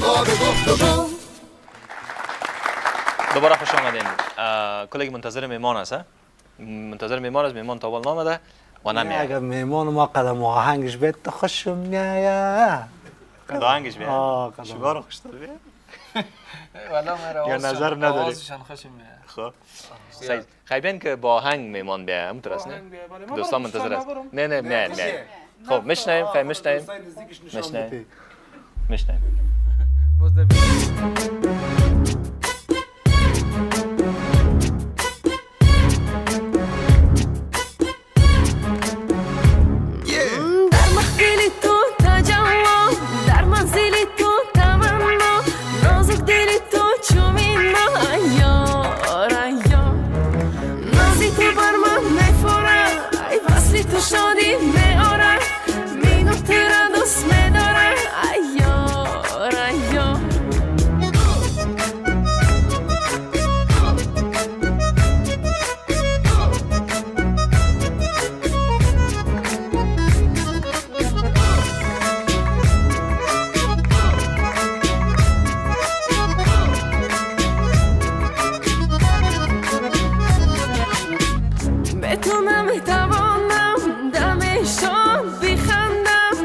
باب گفتگو. دوباره خوش آمدین. کلیگ منتظر میمان است. منتظر میمان است. میمان تا اول نامده و نمیاد. اگر میمان ما قدم آهنگش بیاد تو خوشم میاد. قدم آهنگش بیاد. قدم شما رو خوش دار بیاد. والا مرا یا نظر نداری. آوازشان خوشم میاد. خب. سعید خیلی که با آهنگ میمان بیاد. همون طرف نه. دوستان منتظر است. نه نه نه نه. خب میشنیم خیلی میشنیم. میشنیم. در محفل تو تجمع در منزل تو تمنا نازک دل تو چومینا یار یار نازی تو بر من میفوره ای وصلی تو شادی میاره مینو تیرا دوست میداره ای یار یار به تو نمیتوانم دمشان بخندم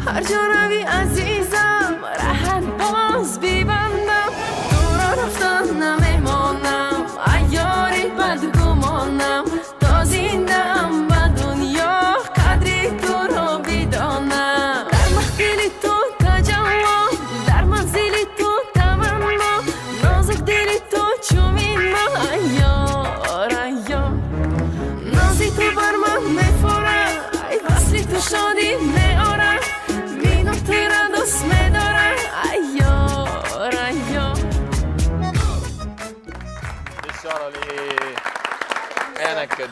هر جا روی عزیزم راحت باز ببندم دورا رفتن نمیمانم ایاری بدگمانم تا زندم به دنیا قدری تو رو بدانم در محفل تو تجمع در منزل تو تمنا نازک دل تو چومینا یار یار نازی تو بر من میفوره ای وصلی تو شادی میاره مینو تیرا دوست میداره ای یار یار بسیار عالی. یعنی که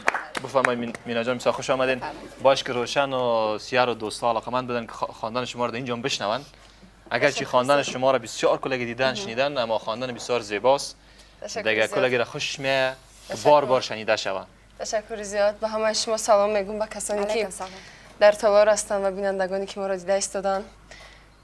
بفرمایید مینا جان بسیار خوش آمدین. باش که روشن و سیار و دوستا علاقمند بدن که خواندن شما رو در اینجا بشنون. اگرچه خواندن شما را بسیار کلگی دیدن شنیدن اما خواندن بسیار زیباست. دیگه کلگی را خوش میه بار بار شنیده شوند. تشکر زیاد به همه شما سلام میگم به کسانی که در تالار هستن و بینندگانی که ما را دیده ایستادن.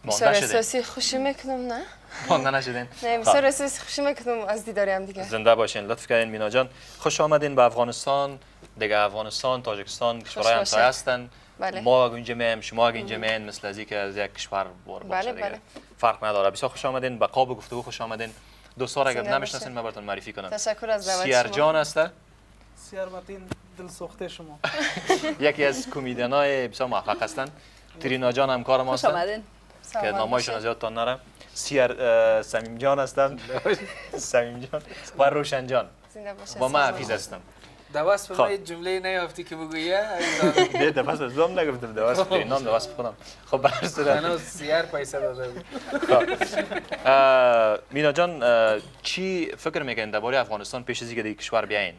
بسیار احساسی خوشی میکنم نه؟ مانده نشدین؟ نه بسیار احساسی خوشی میکنم از دیداری هم دیگه. زنده باشین. لطف کردین مینا جان. خوش آمدین به افغانستان. دیگه افغانستان، تاجیکستان کشورهای همسایه هستن. بله. ما اگه اینجا میم شما اگه اینجا مین مثل از که از یک کشور باشه بله، دیگه. بله. فرق نداره. بسیار خوش آمدین به قاب گفتگو خوش آمدین. دوستا را اگر زنده نمیشناسین باشین. من براتون معرفی کنم. تشکر از دعوت سیار شما. جان است. سیار متین دل سوخته شما. یکی از کمدینای بسیار موفق هستند. ترینا جان همکار ما خوش هستند آمدین. که نامایشون از یادتان نره. سیار سمیم جان هستند. سمیم جان و روشن جان. زنده باشین. با من حفیظ هستم. دواس به من جمله نیافتی که بگویه. نه دفعه از دوم نگفتم دواس به نام دواس بخونم. خب به هر صورت منو سیار پیسه داده بود. مینا جان چی فکر میکنین درباره افغانستان پیش از اینکه دیگه کشور بیاین؟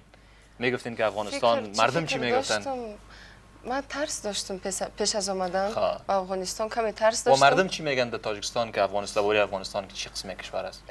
میگفتین که افغانستان مردم چی میگفتن؟ من ترس داشتم پیش از آمدن خواه. به افغانستان کمی ترس و داشتم. مردم چی میگن در تاجیکستان که افغانستان درباره افغانستان چی قسم کشور است؟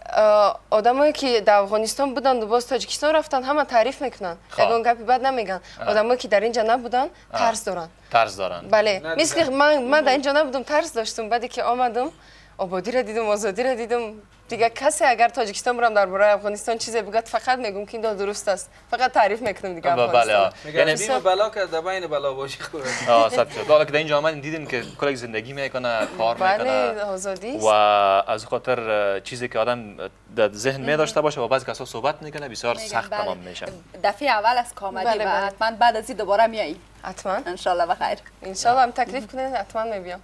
آدمایی که در افغانستان بودن و باز تاجیکستان رفتن همه تعریف میکنن. خواه. اگه گپی بد نمیگن. آدمایی که در اینجا نبودن ترس دارن. ترس دارن. بله نه، مثل من در اینجا نبودم ترس داشتم بعدی که آمدم آبادی را دیدم آزادی را دیدم دیگه کسی اگر تاجیکستان برم درباره افغانستان چیزی بگد فقط میگم که این درست است فقط تعریف میکنم دیگه افغانستان. میگم یعنی بیم بلا که در بین بلا باشی خوبه. سب شد. حالا که در اینجا آمدین دیدین که کلی زندگی میکنه کار بله میکنه آزادی و است. از خاطر چیزی که آدم در ذهن می داشته باشه و بعضی کسا صحبت میکنه بسیار سخت تمام میشه. دفعه اول از کامدی بله، و بله. حتما بعد از این دوباره میایی حتما انشالله بخیر. انشالله هم تکلیف کنین حتما میبیام.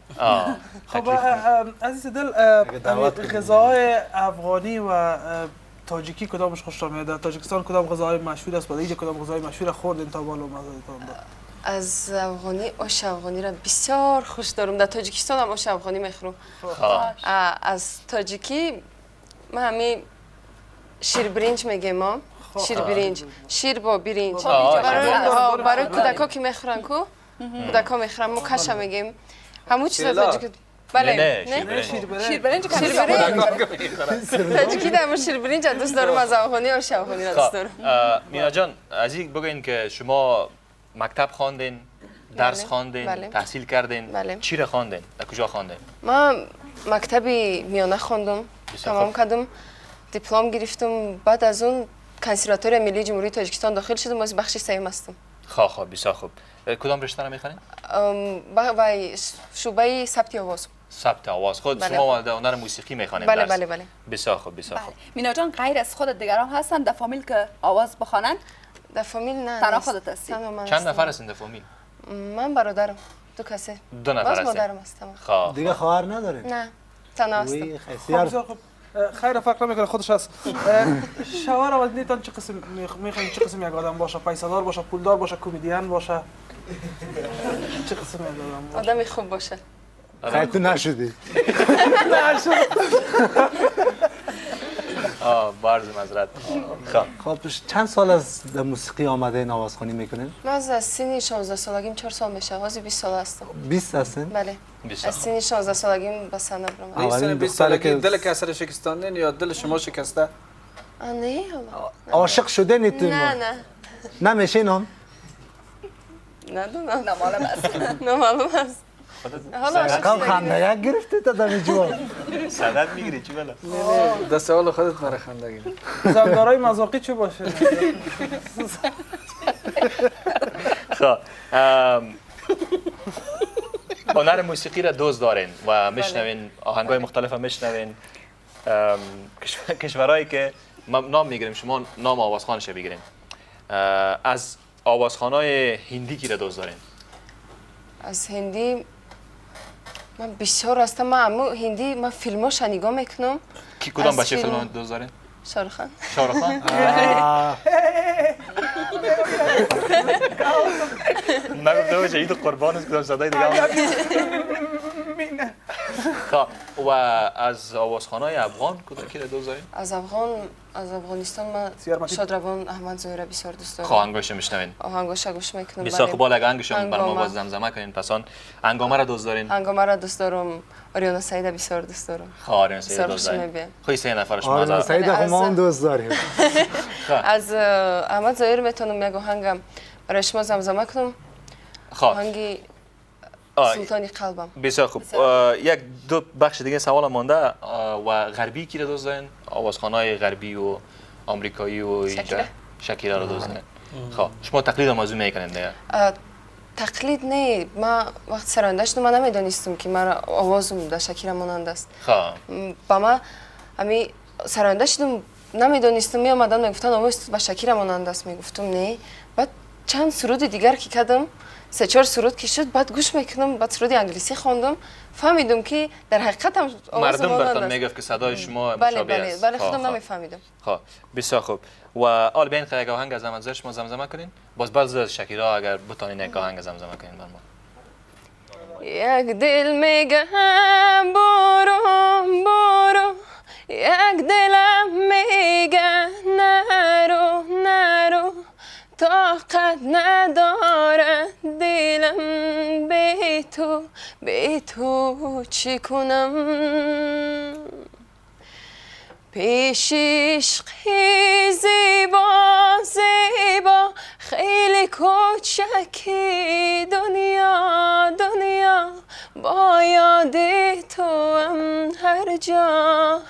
خب عزیز دل غذاهای افغانی و تاجیکی کدامش خوش میاد؟ در تاجیکستان کدام غذاهای مشهور است؟ اینجا کدام غذاهای مشهور خوردین تا بالا مزه‌تون بود؟ از افغانی آش افغانی را بسیار خوش دارم. در تاجیکستان هم آش افغانی میخورم. از تاجیکی ما همین شیر برنج میگیم ما. شیر برنج شیر با برنج برای کودکا که میخورن کو کودکا میخورن ما کشا میگیم همون چیز تاجیکی. بله نه شیر برنج تاجیکی در شیر برنج دوست دارم از افغانی آش افغانی را دوست دارم. مینا جان از این بگین که شما مکتب خواندین درس خواندین بله. تحصیل کردین بله. چی را خواندین در کجا خواندین؟ ما مکتبی میانه خواندم تمام کردم دیپلم گرفتم بعد از اون کنسرواتوری ملی جمهوری تاجیکستان داخل شدم از بخش سیم هستم خوب بسیار خوب. کدام رشته را میخوانید؟ و شعبه ثبت آواز. ثبت آواز. خود بله. شما در هنر موسیقی میخوانید؟ بله بله بله. بسیار خوب بسیار خوب. مینا جان غیر از خودت دیگران هستن در فامیل که آواز بخوانن؟ در فامیل نه. تنها نیست. خودت هستی؟ تنها من چند هستم. نفر هستین در فامیل؟ من برادرم 2 کسی. 2 نفر باز هستین. مادرم هستم. خوب. دیگه خواهر ندارین؟ نه تنها هستم. وی خب خیلی بسیار خوب خیر فرق نمیکنه خودش هست شوهر و نیتان چه قسم میخواین چه قسم یک آدم باشه پیسه‌دار باشه پولدار باشه کمدین باشه چه قسم یک آدم باشه آدمی خوب باشه. خیلی تو نشدی بارز مزرد. خوب. خب چند سال از در موسیقی آمده آوازخوانی میکنین؟ من از سن 16 سالگیم 4 سال میشه. آواز 20 سال هستم. 20 هستین؟ بله. بسیار از سن 16 سالگیم به صحنه برم. اولین سن 20 دختری سالگی که- دل کسر شکستانین یا دل شما شکسته؟ نه حالا. عاشق شده نیتون؟ نه نه. نمیشین هم؟ ندونم. نمالم است. نمالم است. حالا رقم عاشق شدگی. خنده یک گرفته تا دمی جواب سند میگیری چی بله؟ ده سوال خودت مرا خندگی. زندارای مذاقی چه باشه خب هنر موسیقی را دوست دارین و میشنوین آهنگای مختلف هم میشنوین کشورهایی که ما نام میگیریم شما نام آوازخوانش بگیریم از آوازخوانای هندی کی را دوست دارین؟ از هندی من بسیار هستم. من امو هندی من فیلماش نگاه میکنم. کی کدام از بچه فیلم- فیلم دوست دارین؟ شاروخ خان. شاروخ خان؟ نگفته باشه این قربان است کدام صدای دیگه خب و از آوازخوانای افغان کدام کی را دوست دارین؟ از افغانستان من سیار متین. شادروان احمد زهره بسیار دوست دارم. آهنگاش میشنوین آهنگاش گوش میکنم. بسیار خوب بالا آهنگشون بر ما هنگامه. باز زمزمه کنین پسان هنگامه را دوست دارین؟ هنگامه را دوست دارم. آریانا سعید بسیار دوست دارم. خواهرین سید بسیار دوست خوشم دارین؟ میاد. خوی سه نفرش آره مازا سعید از- خب ما هم دوست داریم از احمد زهیر میتونم یک آهنگم برای شما زمزمه کنم. خب آهنگ سلطانی قلبم. بسیار خوب یک دو بخش دیگه سوال مانده و غربی کی را دوست دارین؟ آوازخوانای غربی و آمریکایی و اینجا شکیرا. شکیرا را دوست دارین؟ خب شما تقلید موضوع میکنین دیگه تقلید نه. من وقت سرنده شدم من نمیدانستم که مرا آوازم در شکیرا مانند است. خب با من امی سرنده شدم نمیدانستم. می آمدن میگفتن آواز با شکیرا مانند است. میگفتم نه. بعد چند سرود دیگر که کردم 3-4 سرود که شد بعد گوش میکنم بعد سرود انگلیسی خواندم فهمیدم که در حقیقت هم آواز مردم مانند براتون است. میگفت که صدای شما بله مشابه بله است بله خب، خودم خب. نمیفهمیدم. خب بسیار خوب و آل بین که یک آهنگ از زمان شما زمزمه کنین باز باز از شکیرا اگر بتونین یک آهنگ زمزمه کنین بر ما یک دل میگم برو برو یک دلم میگه نرو نرو طاقت نداره دلم به تو چی کنم پیش عشقی زیبا زیبا خیلی کوچکی دنیا دنیا با یاد تو هم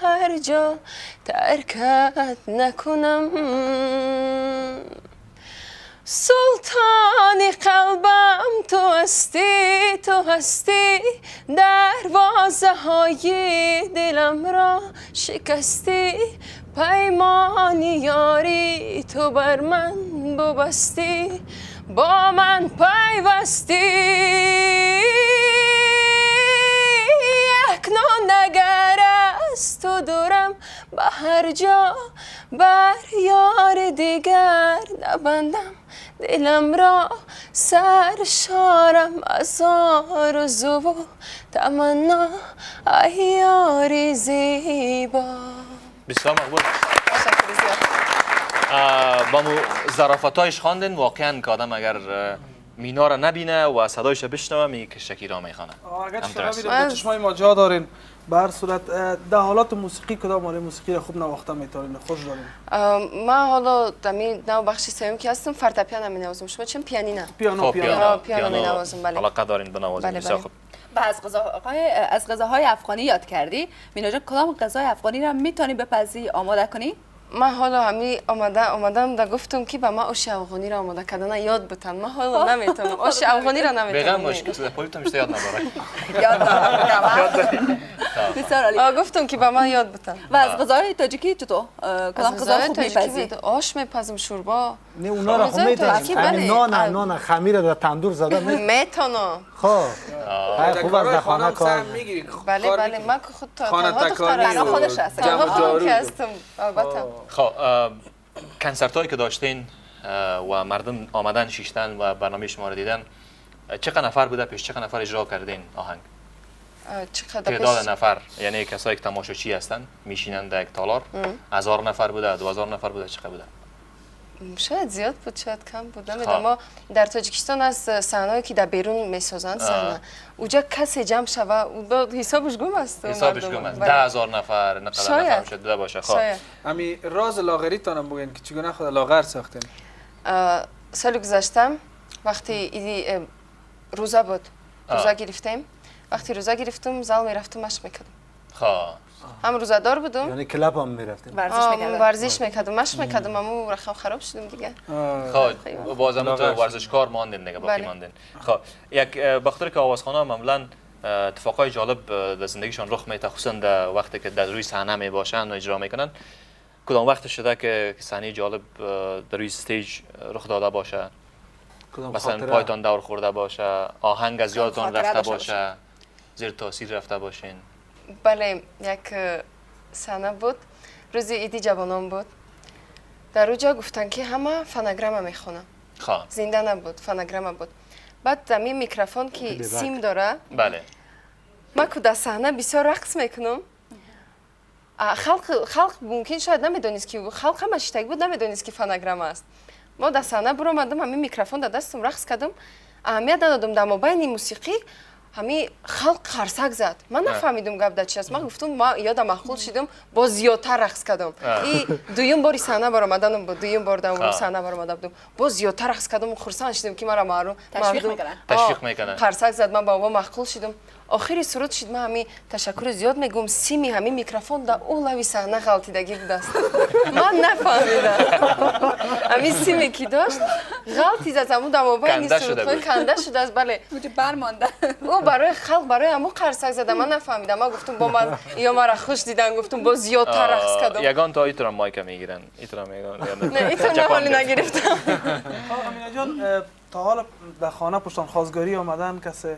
هر جا ترکت نکنم سلطانی قلبم تو هستی دروازه های دلم را شکستی پیمانی یاری تو بر من ببستی با من پیوستی اکنون نگر از تو دورم به هر جا بر یار دیگر نبندم دلم را سرشارم از آرزو و تمنا ای یاری زیبا. بسیار مقبول تشکر زیاد. با مو ظرافتایش خواندن واقعا که آدم اگر مینا را نبینه و صدایش بشنوه میگه که شکیرا میخوانه اگر همطور شما است. میرین با چشمای ما جا دارین به هر صورت در حالات موسیقی کدام حال موسیقی را خوب نواخته میتونین خوش دارین من حالا دمی نو بخش سوم که هستم فورتپیانو می نوازم. شما چون پیانینه؟ پیانو خب پیانو می نوازم، بله. علاقه دارین بنوازین بله، بسیار بله. خوب و از غذاهای افغانی یاد کردی. مینا جان کدام غذای افغانی را میتونی بپزی آماده کنی؟ من حالا همی آمدم دا گفتم که به ما آش افغانی را آماده کردن یاد بتن. من حالا نمیتونم آش افغانی را بگم نمیتونم. مشکل تو پولیت هم یاد نباره. یاد دارم. بسیار عالی. گفتم که به من یاد بتن. و از غذای تاجیکی تو کدام غذا خوب میپزی؟ آش میپزم، شوربا. نه اونا را خب تاجیکی میتونم بله. نان خمیر در تندور زده میتونم. خب خوب از در خانه کار بله بله من که خود خانه تکانی تنها خودش هست. جمع جارو که هستم البته. خب کنسرت هایی که داشتین و مردم آمدن شیشتن و برنامه شما رو دیدن، چقدر نفر بوده پیش، چقدر نفر اجرا کردین آهنگ؟ چقدر تعداد نفر یعنی کسایی که تماشاچی هستن میشینن در یک تالار، 1000 نفر بوده، 2000 نفر بوده، چقدر بوده؟ شاید زیاد بود شاید کم بود نمیدونم. ما در تاجیکستان از صحنه‌ای که در بیرون میسازن صحنه اونجا کسی جمع شوه و حسابش گم است. حسابش گم است. 10000 نفر نقدر نفر شد بوده باشه. خب امی راز لاغری تانم بگین که چگونه خود لاغر ساختین؟ سال گذشته وقتی ایدی روزا بود، روزا گرفتیم. وقتی روزا گرفتم زال میرفتم مشق میکردم. خب هم روزادار بودم. یعنی کلاب هم میرفتیم ورزش میکردم، مشق میکردم، اما رقم خراب شدم دیگه. خب بازم تو ورزشکار ماندین دیگه، باقی ماندین. خب یک بخاطر که آوازخوان‌ها معمولاً اتفاقای جالب در زندگیشان رخ میده، خصوصا در وقتی که در روی صحنه میباشن و اجرا میکنن. کدام وقت شده که صحنه جالب در روی استیج رخ داده باشه؟ مثلا پایتان دور خورده باشه، آهنگ از یادتان رفته باشه، زیر تاثیر رفته باشین؟ بله یک صحنه بود، روز ایدی جوانان بود. در اونجا گفتن که همه فنگرام میخونن. خب زنده نبود، فنگرام بود. بعد زمین میکروفون که سیم داره. بله. ما که در صحنه بسیار رقص میکنم. خلق ممکن شاید نمیدونست که خلق هم اشتگ بود، نمیدونست که فنگرام است. ما در صحنه برو آمدم، همین میکروفون در دستم رقص کردم. اهمیت ندادم در مابین موسیقی همین خلق خرسک زد. من نفهمیدم گپ در چی است. من گفتم ما یادم مخول شدم، باز زیادتر رقص کردم. این دویم باری صحنه بر آمدنم بود، دویم بار در صحنه بر آمده بودم، باز زیادتر رقص کردم و خرسان شدم که مرا مردم تشویق میکنن. خرسک زد، من بابا مخول شدم. آخری سرود شد. من همین تشکر زیاد میگم، سیمی همین میکروفون در اولوی صحنه غلطیدگی بود است. من نفهمیدم. همین سیمی کی داشت غلطی زد، همون در موبایل سرود کنده شده است. بله برمانده. او برای خلق برای همون خرسک زده. من نفهمیدم. من گفتم با من یا مرا خوش دیدن، گفتم باز زیادتر رقص کردم. یگان تا ایترام مایک میگیرن، ایترام میگیرن. نه ایتون حالی نگرفتم. امینا جان تا حالا در خانه پشتان خواستگاری آمدن کسی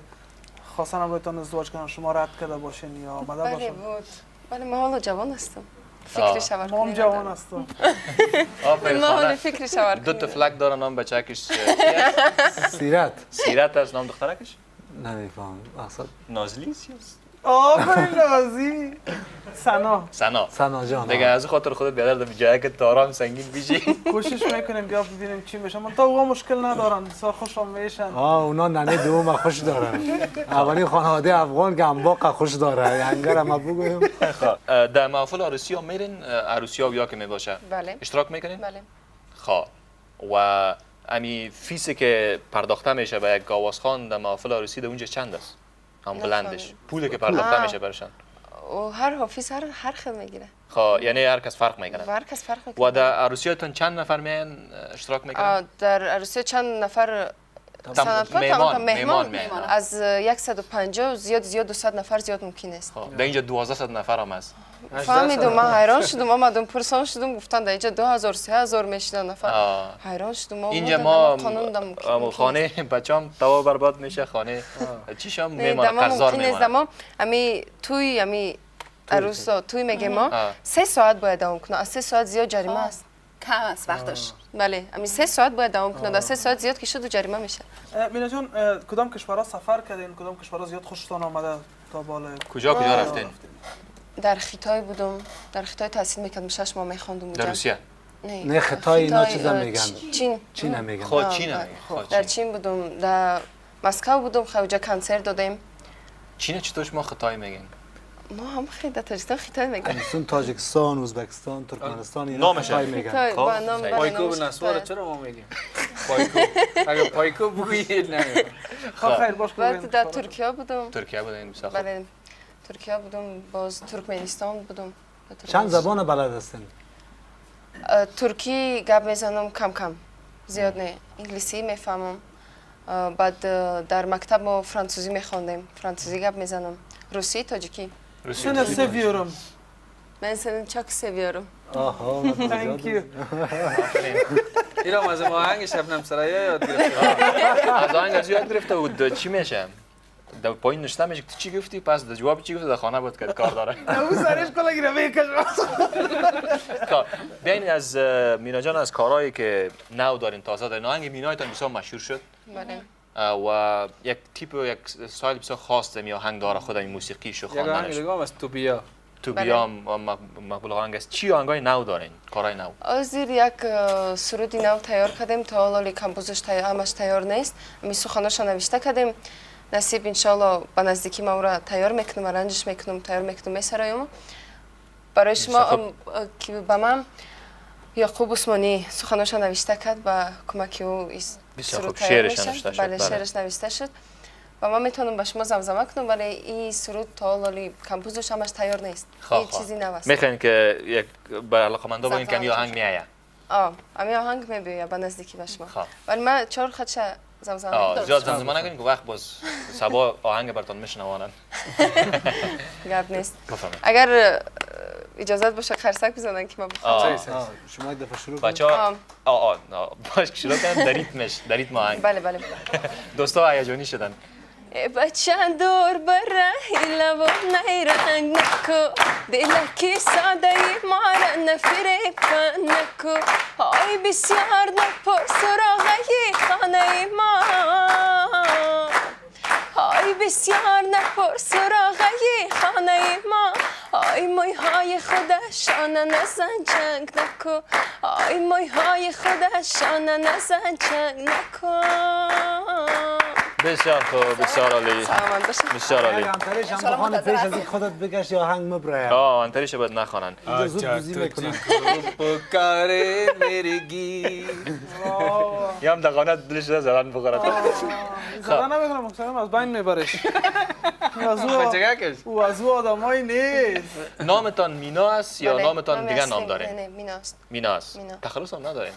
خواستن هم بایتان ازدواج کنن شما رد کرده باشین یا آمده باشن؟ بله بود. بله من حالا جوان هستم. فکر شاور کنیم. ما هم جوان هستم. ما حالا فکر شاور کنیم. دو تا فلک داره نام بچه‌کش سیرت. سیرت است نام دخترکش؟ نمیفهم اصلا. نازلی آفرین نازی. سنا جان. دیگه از خاطر خودت بیادر دم جایی که تارام سنگین بیشی. کوشش میکنیم بیا ببینیم چی میشه. من تا اونا مشکل ندارن، بسیار خوشم میشن. اونا ننه دوم خوش دارن. اولی خانواده افغان گنباق خوش داره. هنگر ما بگویم. در محفل عروسی ها میرین؟ عروسی ها بیا که میباشه. بله. اشتراک میکنین؟ بله. خب و امی فیسی که پرداخته میشه به یک گاواسخان در محفل عروسی در اونجا چند است؟ هم بلندش پولی که پرداخته میشه برشان؟ و هر حافظ هر خیل میگیره. خب یعنی هر کس فرق میکنه. هر کس فرق میکنه. و در عروسیاتون چند نفر میان اشتراک میکنن؟ در عروسی چند نفر مهمان از 150 زیاد 200 نفر زیاد ممکن است. خب در اینجا 1200 نفر هم هست. فهمیدم. من حیران شدم. آمدم پرسان شدم گفتن در اینجا 2000 3000 میشن نفر. حیران شدم. اینجا ما خانه بچه‌ام توا برباد میشه، خانه چیشم میمونه قرضدار میمونه. امی توی امی عروسا توی میگه ما 3 ساعت باید دوام کنه. از 3 ساعت زیاد جریمه است. کم است وقتش. بله امی 3 ساعت باید دوام کنه. در 3 ساعت زیاد که شد و جریمه میشه. مینا جان کدام کشورها سفر کردین؟ کدام کشورها زیاد خوشتون آمده تا بالا؟ کجا رفتین؟ در خیتای بودم. در خیتای تحصیل میکردم 6 ماه میخوندم. در روسیه؟ نه خیتای اینا چیزا میگن. چین میگن. خود چین. در چین بودم. در مسکو بودم. خواجه کنسرت دادیم. چین چطور ما خیتای میگن؟ ما هم خیلی در تاجیکستان خیتای میگن. مثلا تاجیکستان، ازبکستان، ترکمنستان اینا نامش خیتای میگن. با نام پایکوب نسوار چرا ما میگیم؟ پایکو اگه پایکو بگویید نمیاد. خیر باش بعد در ترکیه بودم. ترکیه بودین بسیار خوب. بله ترکیه بودم، باز ترکمنستان بودم. چند زبان بلد هستین؟ ترکی گپ میزنم کم کم، زیاد نه. انگلیسی میفهمم. بعد در مکتب ما فرانسوزی میخوندیم، فرانسوزی گپ میزنم. روسی، تاجیکی. Sen seviyorum. من seni çok seviyorum. آها Thank you. ایرام از ما آهنگ شبنم سرایه یاد گرفت. از آهنگ از یاد گرفته بود چی میشه؟ در پایین نشته میشه تو چی گفتی پس در جواب چی گفتی در خانه بود که کار داره. او سرش کلا گیره میکشه. بیاین از مینا جان از کارهایی که نو دارین تازه دارین آهنگ مینایتان بسیار مشهور شد بله. و یک تیپ و یک استایل بسیار خاص می آهنگ داره خود این موسیقیش و یک آهنگ خواندنش دیگه هم از توبیا. تو بیام مقبول آهنگ است چی آهنگای نو دارین کارهای نو ازیر یک سرودی نو تیار کردیم تا حالا کمپوزش همش تیار نیست می سخناش نوشته کردیم نصیب انشالله به نزدیکی ما را تیار میکنم ارنجش میکنم تیار میکنم میسرایم برای شما که به من یعقوب عثمانی سخناش نوشته کرد با کمک او بسیار خوب شعرش نوشته شد بله شعرش نوشته شد و من میتونم به شما زمزمه کنم ولی این سرود تا حالا کمپوزش همش تیار نیست این چیزی نوست میخواین که یک برای علاقمندا بگین که این آهنگ میآید امی آهنگ میبیه به نزدیکی به شما ولی من 4 خدش زمزمه کنم زیاد زمزمه نکنین که وقت باز صبا آهنگ براتون میشنوانن گپ نیست اگر اجازت باشه خرسک بزنن که ما بخونم شما یک دفعه شروع کنید بچه‌ها باش شروع کنن در ریتم آهنگ بله بله دوستا هیجانی شدن بچه دور برای لبا نیرنگ نکو دلکی ساده ما را نفریب نکو های بسیار نپر سراغی خانه ما های بسیار نپر سراغی خانه ما های موی های خودشان نزن چنگ نکو های موی های خودشان نزن چنگ نکو بسیار خوب بسیار عالی سلامت باشید بسیار عالی انتریش هم بخوانه پیش از این خودت بگشت یا آهنگ مبره انتریش باید نخوانن زود بوزی میکنن پکاره میرگی یا هم دقانت دلش ده زدن بخورد زدن نمیکنم مختلف از بین میبرش او از او آدمایی نیست نامتان مینا است یا نامتان دیگه نام داره؟ نه میناست مینا است تخلص هم ندارین؟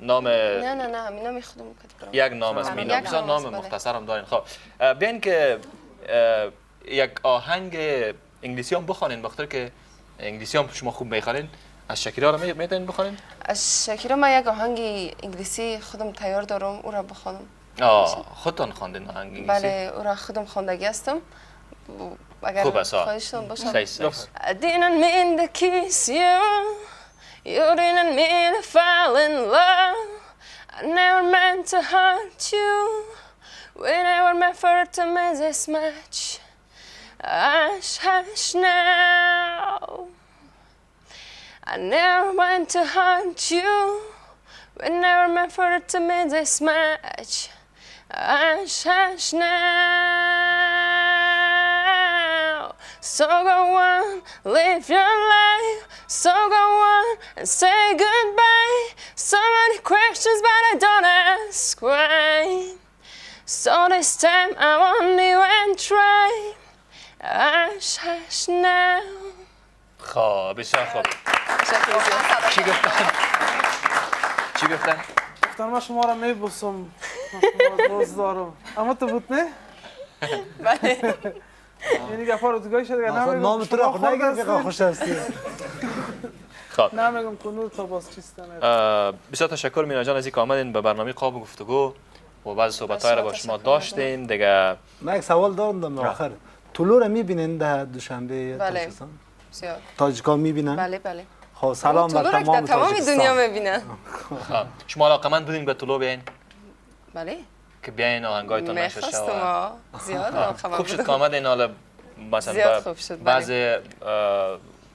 نام نه مینا میخودم یک نام است مینا بسیار نام مختصر هم دارین خب بیاین که یک آهنگ انگلیسی هم بخوانین بخاطر که انگلیسی هم شما خوب میخوانین از شکیرا رو میتونین بخوانین از شکیرا من یک آهنگ انگلیسی خودم تیار دارم او را بخوانم خودتان خواندین آهنگ انگلیسی بله او را خودم خواندگی هستم اگر خواهشتون باشه I didn't mean to kiss you You didn't mean to fall in love I never meant to hurt you We never meant for it to miss this much Hush, hush now I never meant to hurt you We never meant for it to mean this much Hush, hush now So go on, live your life So go on and say goodbye So many questions but I don't ask why So this time I won't even try Hush, hush now خب بسیار خوب چی گفتن؟ چی گفتن؟ گفتن من شما را میبوسم دوست دارم اما تو بود نه؟ بله یعنی گفا رو دیگه شده نام تو را خود نگیر که خوش هستی خب نمیگم کنور تا باز چیستن بسیار تشکر مینا جان از اینکه آمدین به برنامه قاب گفتگو و بعض صحبت‌های را با شما داشتیم دیگه من یک سوال دارم آخر طلوع رو میبینین ده دوشنبه تاجیکستان؟ بسیار تاجیکا میبینن؟ بله بله خب سلام بر تمام تمام دنیا میبینن شما علاقمند بودین به طلوع بیاین؟ بله که بیاین آهنگایتان نشر شد زیاد علاقمند خوب شد که آمدین حالا مثلا بعض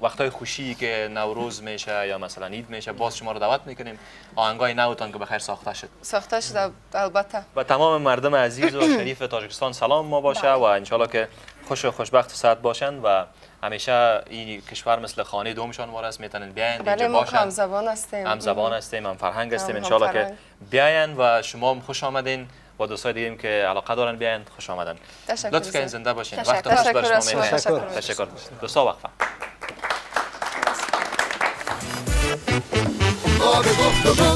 وقتای خوشی که نوروز میشه یا مثلا عید میشه باز شما رو دعوت میکنیم آهنگای نوتان که بخیر ساخته شد البته و تمام مردم عزیز و شریف تاجیکستان سلام ما باشه و انشالله که خوش و خوشبخت و سعد باشند و همیشه این کشور مثل خانه دومشان ما است، میتونن بیاین بله اینجا ما باشن. هم زبان هستیم. هم زبان هستیم، هم فرهنگ هستیم. هم ان که فرهنگ. بیاین و شما هم خوش آمدین. با دوستای دیگه که علاقه دارن بیاین، خوش آمدن. تشکر لطف کنین زیاد. زنده باشین. تشکر. وقت خوش بر تشکر از شما شما. می‌کنم. تشکر. تشکر. دوستا وقفه. باب گفتگو